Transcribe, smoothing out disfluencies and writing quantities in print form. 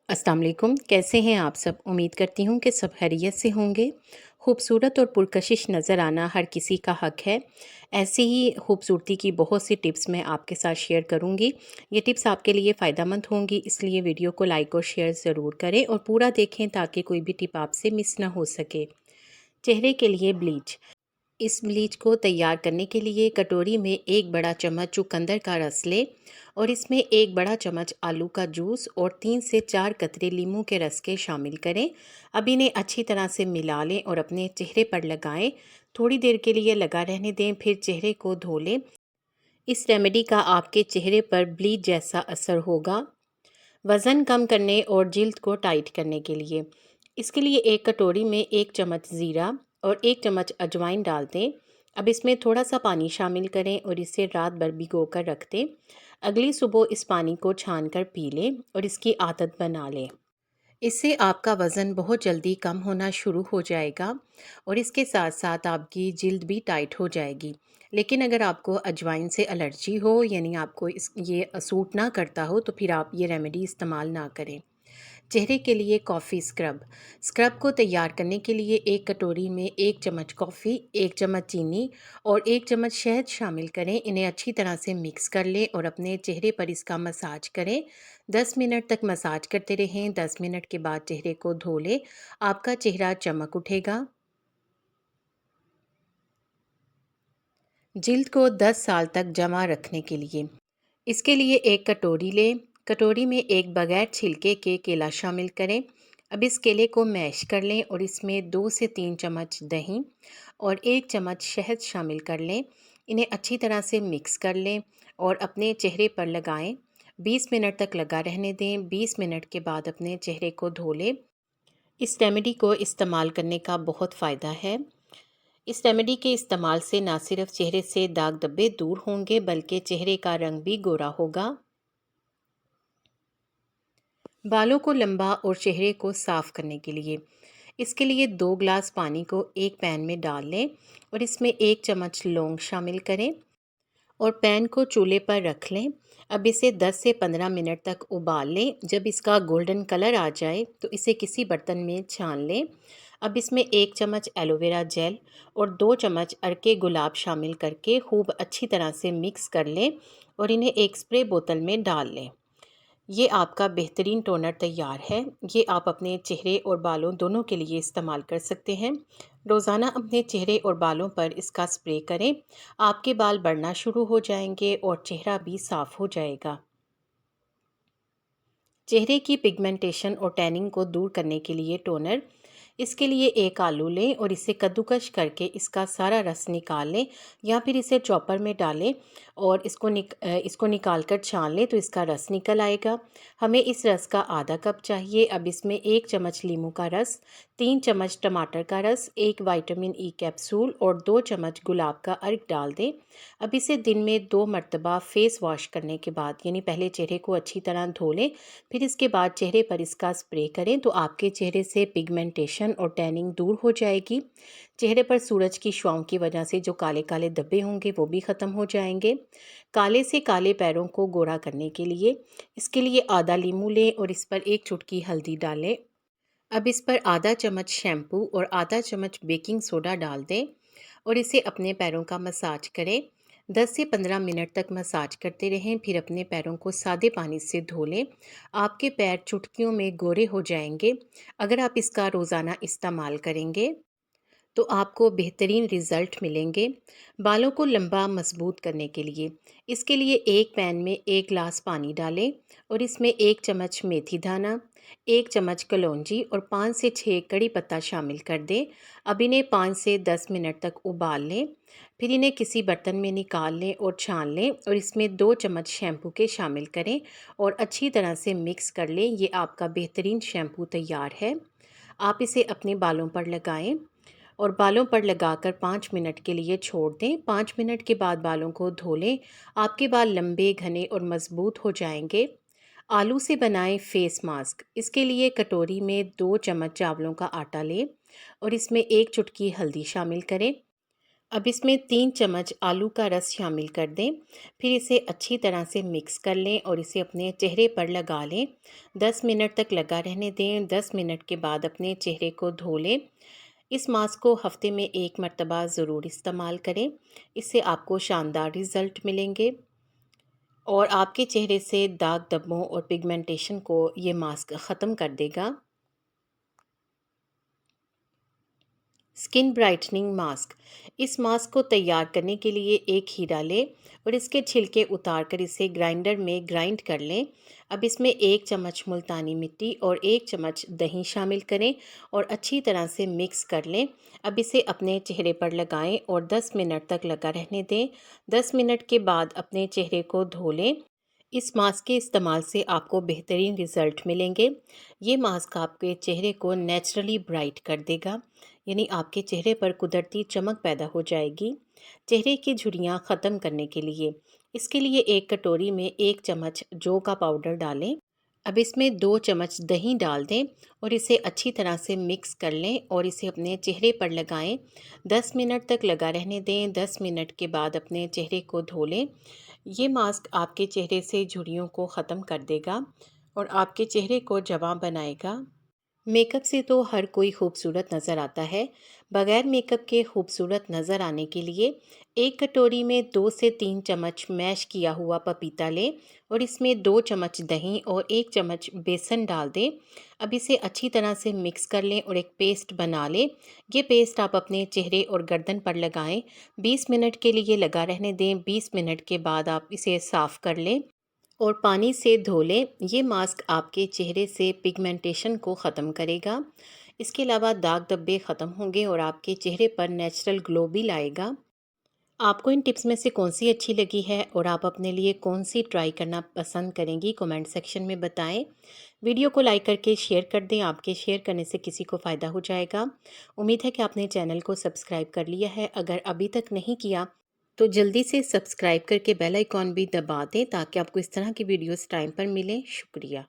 अस्सलाम वालेकुम। कैसे हैं आप सब? उम्मीद करती हूँ कि सब खैरियत से होंगे। खूबसूरत और पुरकशिश नज़र आना हर किसी का हक़ है। ऐसी ही खूबसूरती की बहुत सी टिप्स मैं आपके साथ शेयर करूँगी। ये टिप्स आपके लिए फ़ायदेमंद होंगी, इसलिए वीडियो को लाइक और शेयर ज़रूर करें और पूरा देखें ताकि कोई भी टिप आपसे मिस ना हो सके। चेहरे के लिए ब्लीच। इस ब्लीच को तैयार करने के लिए कटोरी में एक बड़ा चम्मच चुकंदर का रस लें और इसमें एक बड़ा चम्मच आलू का जूस और 3 से 4 कतरे लीमू के रस के शामिल करें। अब इन्हें अच्छी तरह से मिला लें और अपने चेहरे पर लगाएं। थोड़ी देर के लिए लगा रहने दें, फिर चेहरे को धो लें। इस रेमेडी का आपके चेहरे पर ब्लीच जैसा असर होगा। वज़न कम करने और जिल्द को टाइट करने के लिए इसके लिए एक कटोरी में 1 चम्मच ज़ीरा और 1 चम्मच अजवाइन डाल दें। अब इसमें थोड़ा सा पानी शामिल करें और इसे रात भर भिगो कर रख दें। अगली सुबह इस पानी को छान कर पी लें और इसकी आदत बना लें। इससे आपका वज़न बहुत जल्दी कम होना शुरू हो जाएगा और इसके साथ साथ आपकी जिल्द भी टाइट हो जाएगी। लेकिन अगर आपको अजवाइन से एलर्जी हो, यानी आपको ये सूट ना करता हो, तो फिर आप ये रेमेडी इस्तेमाल ना करें। चेहरे के लिए कॉफ़ी स्क्रब। स्क्रब को तैयार करने के लिए एक कटोरी में 1 चम्मच कॉफ़ी, 1 चम्मच चीनी और 1 चम्मच शहद शामिल करें। इन्हें अच्छी तरह से मिक्स कर लें और अपने चेहरे पर इसका मसाज करें। 10 मिनट तक मसाज करते रहें। 10 मिनट के बाद चेहरे को धो लें। आपका चेहरा चमक उठेगा। जिल्द को 10 साल तक जमा रखने के लिए इसके लिए एक कटोरी लें। कटोरी में एक बगैर छिलके के केला शामिल करें। अब इस केले को मैश कर लें और इसमें 2 से 3 चम्मच दही और 1 चम्मच शहद शामिल कर लें। इन्हें अच्छी तरह से मिक्स कर लें और अपने चेहरे पर लगाएं। 20 मिनट तक लगा रहने दें। 20 मिनट के बाद अपने चेहरे को धो लें। इस रेमेडी को इस्तेमाल करने का बहुत फ़ायदा है। इस रेमेडी के इस्तेमाल से ना सिर्फ चेहरे से दाग धब्बे दूर होंगे बल्कि चेहरे का रंग भी गोरा होगा। बालों को लंबा और चेहरे को साफ़ करने के लिए इसके लिए 2 ग्लास पानी को एक पैन में डाल लें और इसमें 1 चम्मच लौंग शामिल करें और पैन को चूल्हे पर रख लें। अब इसे 10 से 15 मिनट तक उबाल लें। जब इसका गोल्डन कलर आ जाए तो इसे किसी बर्तन में छान लें। अब इसमें 1 चम्मच एलोवेरा जेल और 2 चम्मच अरके गुलाब शामिल करके खूब अच्छी तरह से मिक्स कर लें और इन्हें एक स्प्रे बोतल में डाल लें। ये आपका बेहतरीन टोनर तैयार है। ये आप अपने चेहरे और बालों दोनों के लिए इस्तेमाल कर सकते हैं। रोज़ाना अपने चेहरे और बालों पर इसका स्प्रे करें। आपके बाल बढ़ना शुरू हो जाएंगे और चेहरा भी साफ़ हो जाएगा। चेहरे की पिगमेंटेशन और टैनिंग को दूर करने के लिए टोनर इसके लिए एक आलू लें और इसे कद्दूकस करके इसका सारा रस निकाल लें या फिर इसे चॉपर में डालें और इसको निकाल कर छान लें तो इसका रस निकल आएगा। हमें इस रस का आधा कप चाहिए। अब इसमें 1 चम्मच नींबू का रस, 3 चम्मच टमाटर का रस, 1 विटामिन ई कैप्सूल और 2 चम्मच गुलाब का अर्क डाल दें। अब इसे दिन में 2 मरतबा फेस वॉश करने के बाद, यानी पहले चेहरे को अच्छी तरह धो लें, फिर इसके बाद चेहरे पर इसका स्प्रे करें तो आपके चेहरे से पिगमेंटेशन और टैनिंग दूर हो जाएगी। चेहरे पर सूरज की छांव की वजह से जो काले काले धब्बे होंगे वो भी ख़त्म हो जाएंगे। काले से काले पैरों को गोरा करने के लिए इसके लिए आधा लीमू लें और इस पर 1 चुटकी हल्दी डालें। अब इस पर आधा चम्मच शैम्पू और आधा चम्मच बेकिंग सोडा डाल दें और इसे अपने पैरों का मसाज करें। 10 से 15 मिनट तक मसाज करते रहें, फिर अपने पैरों को सादे पानी से धो लें। आपके पैर चुटकियों में गोरे हो जाएंगे। अगर आप इसका रोज़ाना इस्तेमाल करेंगे तो आपको बेहतरीन रिज़ल्ट मिलेंगे। बालों को लंबा मजबूत करने के लिए इसके लिए एक पैन में 1 गिलास पानी डालें और इसमें 1 चम्मच मेथी दाना, 1 चम्मच कलौंजी और 5 से 6 कड़ी पत्ता शामिल कर दें। अब इन्हें 5 से 10 मिनट तक उबाल लें। फिर इन्हें किसी बर्तन में निकाल लें और छान लें और इसमें 2 चम्मच शैम्पू के शामिल करें और अच्छी तरह से मिक्स कर लें। ये आपका बेहतरीन शैम्पू तैयार है। आप इसे अपने बालों पर लगाएं और बालों पर लगाकर 5 मिनट के लिए छोड़ दें। 5 मिनट के बाद बालों को धो लें। आपके बाल लंबे, घने और मजबूत हो जाएंगे। आलू से बनाएं फेस मास्क। इसके लिए कटोरी में 2 चम्मच चावलों का आटा लें और इसमें 1 चुटकी हल्दी शामिल करें। अब इसमें 3 चम्मच आलू का रस शामिल कर दें। फिर इसे अच्छी तरह से मिक्स कर लें और इसे अपने चेहरे पर लगा लें। 10 मिनट तक लगा रहने दें। 10 मिनट के बाद अपने चेहरे को धो लें। इस मास्क को हफ्ते में 1 मरतबा ज़रूर इस्तेमाल करें। इससे आपको शानदार रिज़ल्ट मिलेंगे और आपके चेहरे से दाग धब्बों और पिगमेंटेशन को ये मास्क ख़त्म कर देगा। Skin brightening mask. इस मास्क को तैयार करने के लिए एक हीरा लें और इसके छिलके उतार कर इसे ग्राइंडर में ग्राइंड कर लें। अब इसमें 1 चम्मच मुल्तानी मिट्टी और 1 चम्मच दही शामिल करें और अच्छी तरह से मिक्स कर लें। अब इसे अपने चेहरे पर लगाएं और 10 मिनट तक लगा रहने दें। 10 मिनट के बाद अपने चेहरे को धो लें। इस मास्क के इस्तेमाल से आपको बेहतरीन रिज़ल्ट मिलेंगे। ये मास्क आपके चेहरे को नेचुरली ब्राइट कर देगा, यानी आपके चेहरे पर कुदरती चमक पैदा हो जाएगी। चेहरे की झुर्रियाँ ख़त्म करने के लिए इसके लिए एक कटोरी में 1 चम्मच जौ का पाउडर डालें। अब इसमें 2 चम्मच दही डाल दें और इसे अच्छी तरह से मिक्स कर लें और इसे अपने चेहरे पर लगाएं। 10 मिनट तक लगा रहने दें। 10 मिनट के बाद अपने चेहरे को धो लें। ये मास्क आपके चेहरे से झुर्रियों को ख़त्म कर देगा और आपके चेहरे को जवां बनाएगा। मेकअप से तो हर कोई खूबसूरत नज़र आता है। बगैर मेकअप के खूबसूरत नज़र आने के लिए एक कटोरी में 2 से 3 चम्मच मैश किया हुआ पपीता लें और इसमें 2 चम्मच दही और 1 चम्मच बेसन डाल दें। अब इसे अच्छी तरह से मिक्स कर लें और एक पेस्ट बना लें। ये पेस्ट आप अपने चेहरे और गर्दन पर लगाएं। 20 मिनट के लिए लगा रहने दें। 20 मिनट के बाद आप इसे साफ़ कर लें और पानी से धो लें। ये मास्क आपके चेहरे से पिगमेंटेशन को ख़त्म करेगा। इसके अलावा दाग धब्बे ख़त्म होंगे और आपके चेहरे पर नेचुरल ग्लो भी लाएगा। आपको इन टिप्स में से कौन सी अच्छी लगी है और आप अपने लिए कौन सी ट्राई करना पसंद करेंगी, कमेंट सेक्शन में बताएं। वीडियो को लाइक करके शेयर कर दें। आपके शेयर करने से किसी को फ़ायदा हो जाएगा। उम्मीद है कि आपने चैनल को सब्सक्राइब कर लिया है। अगर अभी तक नहीं किया तो जल्दी से सब्सक्राइब करके बेल आइकॉन भी दबा दें ताकि आपको इस तरह की वीडियोस टाइम पर मिलें। शुक्रिया।